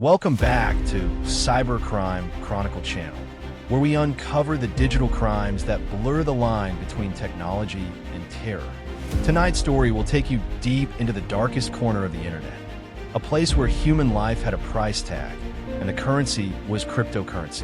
Welcome back to Cybercrime Chronicle channel, where we uncover the digital crimes that blur the line between technology and terror. Tonight's story will take you deep into the darkest corner of the internet, a place where human life had a price tag, and the currency was cryptocurrency.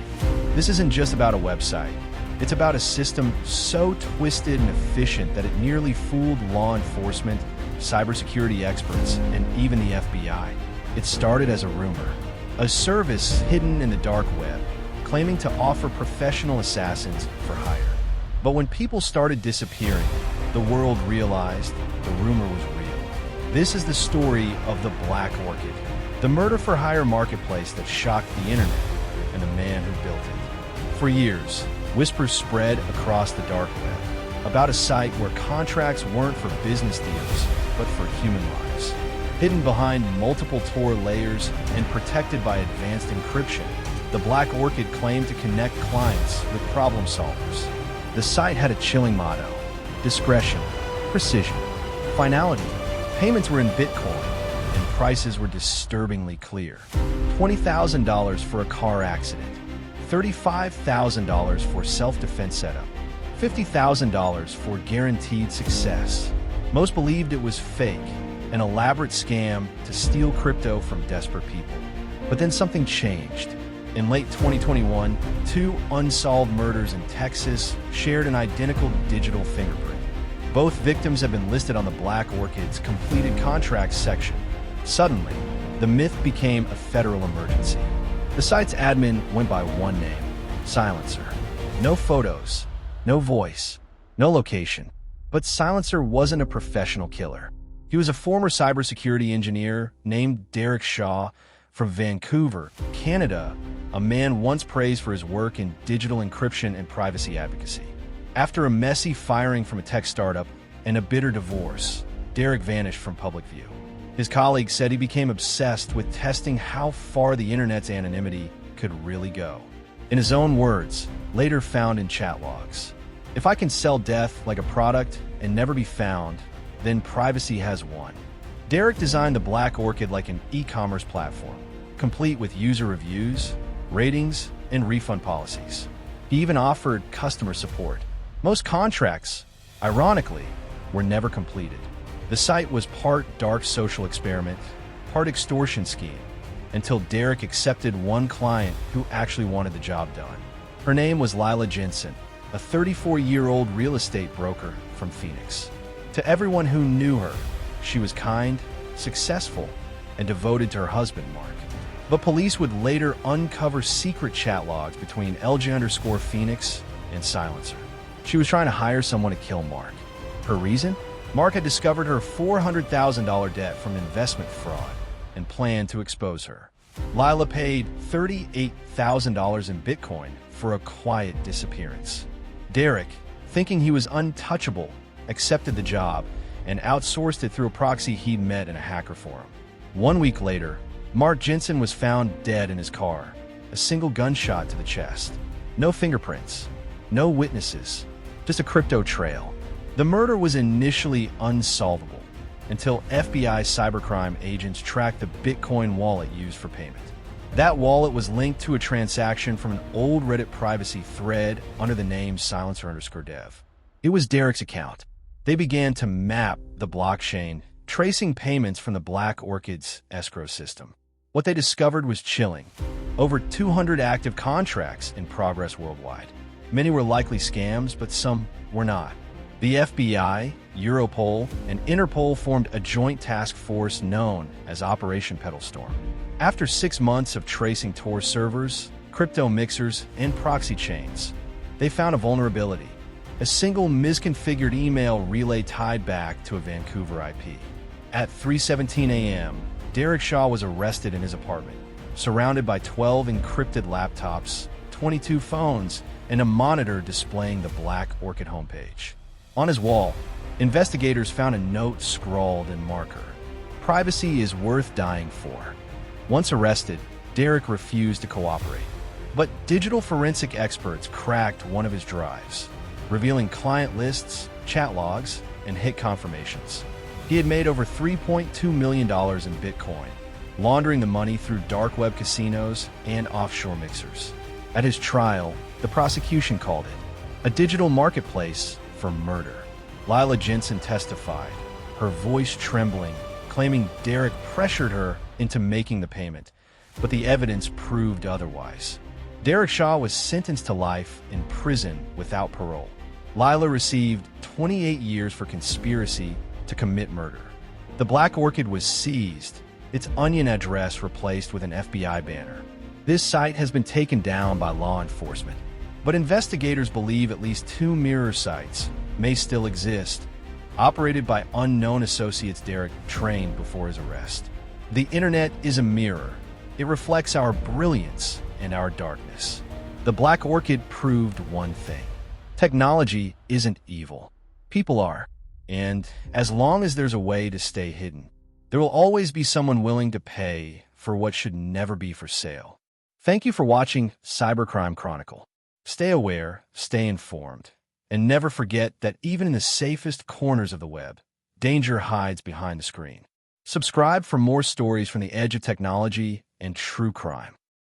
This isn't just about a website. It's about a system so twisted and efficient that it nearly fooled law enforcement, cybersecurity experts, and even the FBI. It started as a rumor, a service hidden in the dark web, claiming to offer professional assassins for hire. But when people started disappearing, the world realized the rumor was real. This is the story of the Black Orchid, the murder-for-hire marketplace that shocked the internet and the man who built it. For years, whispers spread across the dark web about a site where contracts weren't for business deals, but for human lives. Hidden behind multiple Tor layers and protected by advanced encryption, the Black Orchid claimed to connect clients with problem solvers. The site had a chilling motto: discretion, precision, finality. Payments were in Bitcoin, and prices were disturbingly clear. $20,000 for a car accident, $35,000 for self-defense setup, $50,000 for guaranteed success. Most believed it was fake, an elaborate scam to steal crypto from desperate people. But then something changed. In late 2021, two unsolved murders in Texas shared an identical digital fingerprint. Both victims have been listed on the Black Orchid's completed contracts section. Suddenly, the myth became a federal emergency. The site's admin went by one name: Silencer. No photos, no voice, no location. But Silencer wasn't a professional killer. He was a former cybersecurity engineer named Derek Shaw from Vancouver, Canada, a man once praised for his work in digital encryption and privacy advocacy. After a messy firing from a tech startup and a bitter divorce, Derek vanished from public view. His colleagues said he became obsessed with testing how far the internet's anonymity could really go. In his own words, later found in chat logs, "If I can sell death like a product and never be found, then privacy has won." Derek designed the Black Orchid like an e-commerce platform, complete with user reviews, ratings, and refund policies. He even offered customer support. Most contracts, ironically, were never completed. The site was part dark social experiment, part extortion scheme, until Derek accepted one client who actually wanted the job done. Her name was Lila Jensen, a 34-year-old real estate broker from Phoenix. To everyone who knew her, she was kind, successful, and devoted to her husband, Mark. But police would later uncover secret chat logs between LJ_Phoenix and Silencer. She was trying to hire someone to kill Mark. Her reason? Mark had discovered her $400,000 debt from investment fraud and planned to expose her. Lila paid $38,000 in Bitcoin for a quiet disappearance. Derek, thinking he was untouchable, accepted the job and outsourced it through a proxy he'd met in a hacker forum. 1 week later, Mark Jensen was found dead in his car, a single gunshot to the chest. No fingerprints, no witnesses, just a crypto trail. The murder was initially unsolvable until FBI cybercrime agents tracked the Bitcoin wallet used for payment. That wallet was linked to a transaction from an old Reddit privacy thread under the name Silencer_dev. It was Derek's account. They began to map the blockchain, tracing payments from the Black Orchid's escrow system. What they discovered was chilling. Over 200 active contracts in progress worldwide. Many were likely scams, but some were not. The FBI, Europol, and Interpol formed a joint task force known as Operation Petalstorm. After 6 months of tracing Tor servers, crypto mixers, and proxy chains, they found a vulnerability. A single misconfigured email relay tied back to a Vancouver IP. At 3:17 a.m., Derek Shaw was arrested in his apartment, surrounded by 12 encrypted laptops, 22 phones, and a monitor displaying the Black Orchid homepage. On his wall, investigators found a note scrawled in marker: "Privacy is worth dying for." Once arrested, Derek refused to cooperate. But digital forensic experts cracked one of his drives, revealing client lists, chat logs, and hit confirmations. He had made over $3.2 million in Bitcoin, laundering the money through dark web casinos and offshore mixers. At his trial, the prosecution called it a digital marketplace for murder. Lila Jensen testified, her voice trembling, claiming Derek pressured her into making the payment, but the evidence proved otherwise. Derek Shaw was sentenced to life in prison without parole. Lila received 28 years for conspiracy to commit murder. The Black Orchid was seized, its Onion address replaced with an FBI banner. This site has been taken down by law enforcement, but investigators believe at least 2 mirror sites may still exist, operated by unknown associates Derek trained before his arrest. The internet is a mirror. It reflects our brilliance and our darkness. The Black Orchid proved one thing. Technology isn't evil. People are. And as long as there's a way to stay hidden, there will always be someone willing to pay for what should never be for sale. Thank you for watching Cybercrime Chronicle. Stay aware, stay informed, and never forget that even in the safest corners of the web, danger hides behind the screen. Subscribe for more stories from the edge of technology and true crime.